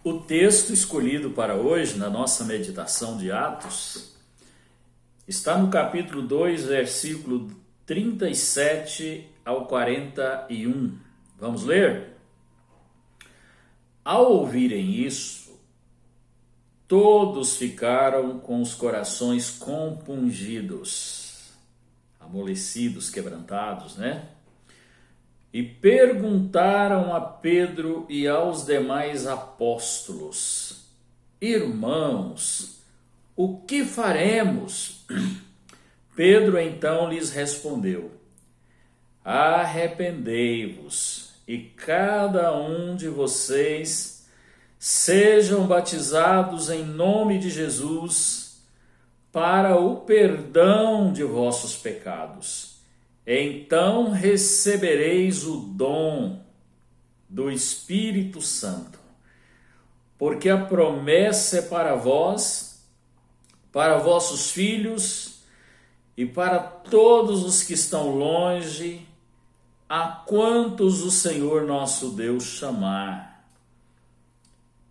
O texto escolhido para hoje, na nossa meditação de Atos, está no capítulo 2, versículo 37 ao 41. Vamos ler? Ao ouvirem isso, todos ficaram com os corações compungidos, amolecidos, quebrantados, né? E perguntaram a Pedro e aos demais apóstolos: Irmãos, o que faremos? Pedro então lhes respondeu: Arrependei-vos e cada um de vocês sejam batizados em nome de Jesus para o perdão de vossos pecados. Então recebereis o dom do Espírito Santo, porque a promessa é para vós, para vossos filhos e para todos os que estão longe, a quantos o Senhor nosso Deus chamar.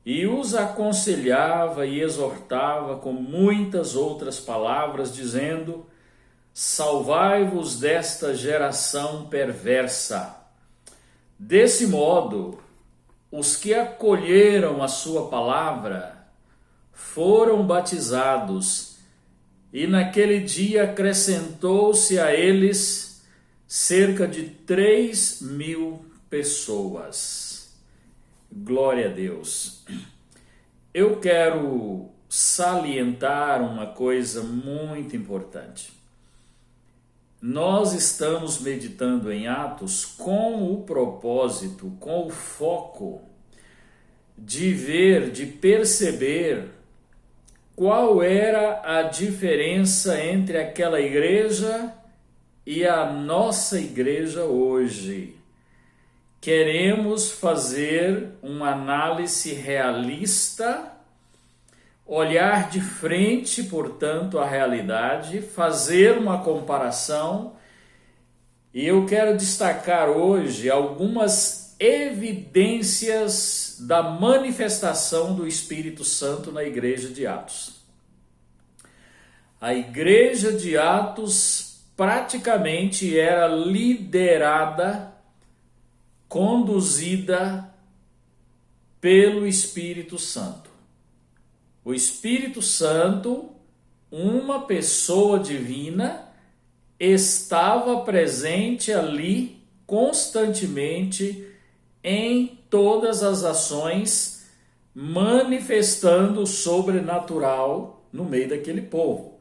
E os aconselhava e exortava com muitas outras palavras, dizendo: Salvai-vos desta geração perversa. Desse modo, os que acolheram a sua palavra foram batizados, e naquele dia acrescentou-se a eles cerca de 3.000 pessoas. Glória a Deus. Eu quero salientar uma coisa muito importante. Nós estamos meditando em Atos com o propósito, com o foco de ver, de perceber qual era a diferença entre aquela igreja e a nossa igreja hoje. Queremos fazer uma análise realista, olhar de frente, portanto, à realidade, fazer uma comparação, e eu quero destacar hoje algumas evidências da manifestação do Espírito Santo na igreja de Atos. A igreja de Atos praticamente era liderada, conduzida pelo Espírito Santo. O Espírito Santo, uma pessoa divina, estava presente ali constantemente em todas as ações, manifestando o sobrenatural no meio daquele povo.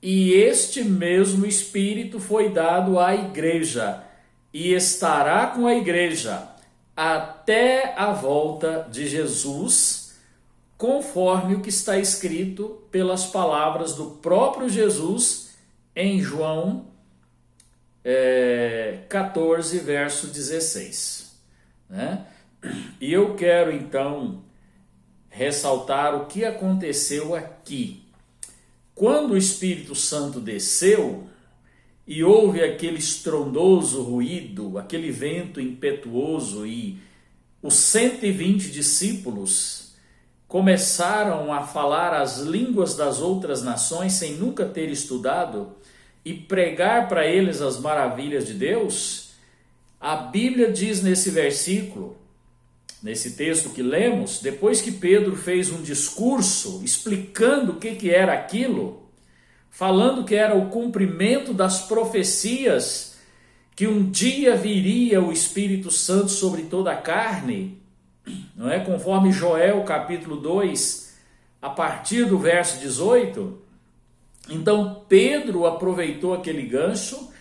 E este mesmo Espírito foi dado à igreja e estará com a igreja até a volta de Jesus, conforme o que está escrito pelas palavras do próprio Jesus em João 14, verso 16. Né? E eu quero então ressaltar o que aconteceu aqui. Quando o Espírito Santo desceu e houve aquele estrondoso ruído, aquele vento impetuoso, e os 120 discípulos começaram a falar as línguas das outras nações sem nunca ter estudado e pregar para eles as maravilhas de Deus, a Bíblia diz nesse versículo, nesse texto que lemos, depois que Pedro fez um discurso explicando o que era aquilo, falando que era o cumprimento das profecias, que um dia viria o Espírito Santo sobre toda a carne, não é? Conforme Joel capítulo 2, a partir do verso 18. Então Pedro aproveitou aquele gancho,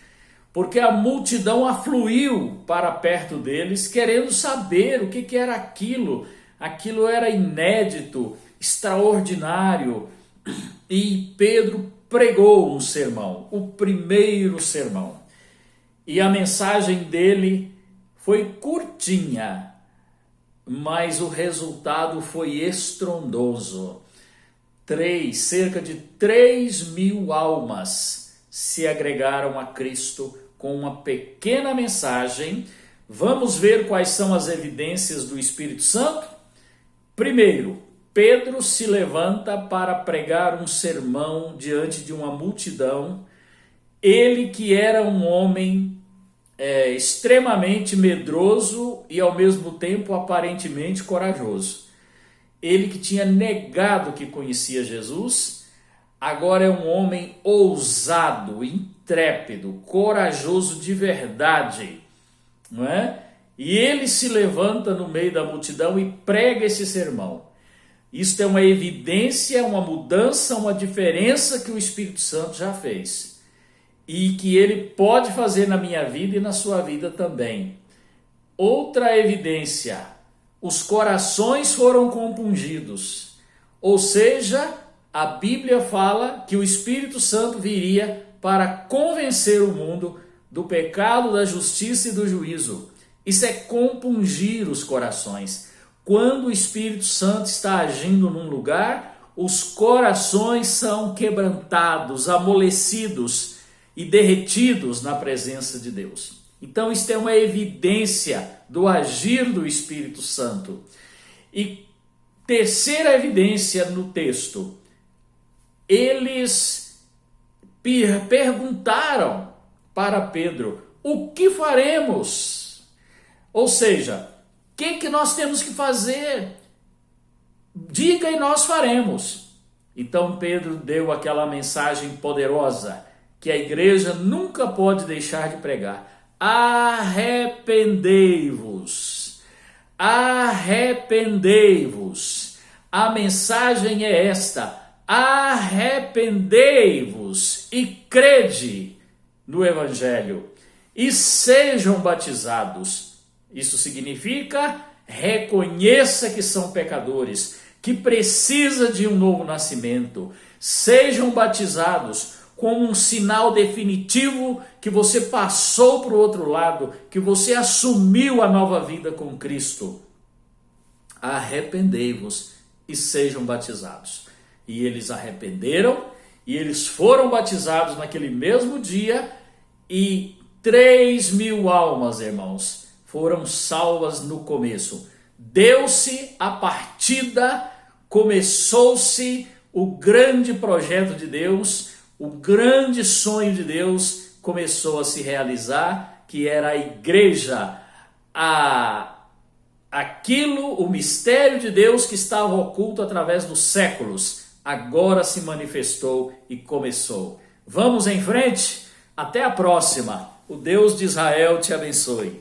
porque a multidão afluiu para perto deles, querendo saber o que era aquilo. Aquilo era inédito, extraordinário, e Pedro pregou um sermão, o primeiro sermão. E a mensagem dele foi curtinha, mas o resultado foi estrondoso. Cerca de 3.000 almas se agregaram a Cristo com uma pequena mensagem. Vamos ver quais são as evidências do Espírito Santo? Primeiro, Pedro se levanta para pregar um sermão diante de uma multidão. Ele que era um homem extremamente medroso e ao mesmo tempo aparentemente corajoso. Ele que tinha negado que conhecia Jesus, agora é um homem ousado, intrépido, corajoso de verdade, não é? E ele se levanta no meio da multidão e prega esse sermão. Isto é uma evidência, uma mudança, uma diferença que o Espírito Santo já fez. E que ele pode fazer na minha vida e na sua vida também. Outra evidência, os corações foram compungidos. Ou seja, a Bíblia fala que o Espírito Santo viria para convencer o mundo do pecado, da justiça e do juízo. Isso é compungir os corações. Quando o Espírito Santo está agindo num lugar, os corações são quebrantados, amolecidos e derretidos na presença de Deus. Então, isto é uma evidência do agir do Espírito Santo. E terceira evidência no texto, eles perguntaram para Pedro: o que faremos? Ou seja, o que nós temos que fazer? Diga e nós faremos. Então Pedro deu aquela mensagem poderosa que a igreja nunca pode deixar de pregar: arrependei-vos, arrependei-vos. A mensagem é esta: arrependei-vos e crede no Evangelho e sejam batizados. Isso significa: reconheça que são pecadores, que precisa de um novo nascimento. Sejam batizados como um sinal definitivo que você passou para o outro lado, que você assumiu a nova vida com Cristo. Arrependei-vos e sejam batizados. E eles arrependeram e eles foram batizados naquele mesmo dia e 3.000 almas, irmãos, foram salvas no começo. Deu-se a partida, começou-se o grande projeto de Deus, o grande sonho de Deus começou a se realizar, que era a igreja, o mistério de Deus que estava oculto através dos séculos, agora se manifestou e começou. Vamos em frente? Até a próxima. O Deus de Israel te abençoe.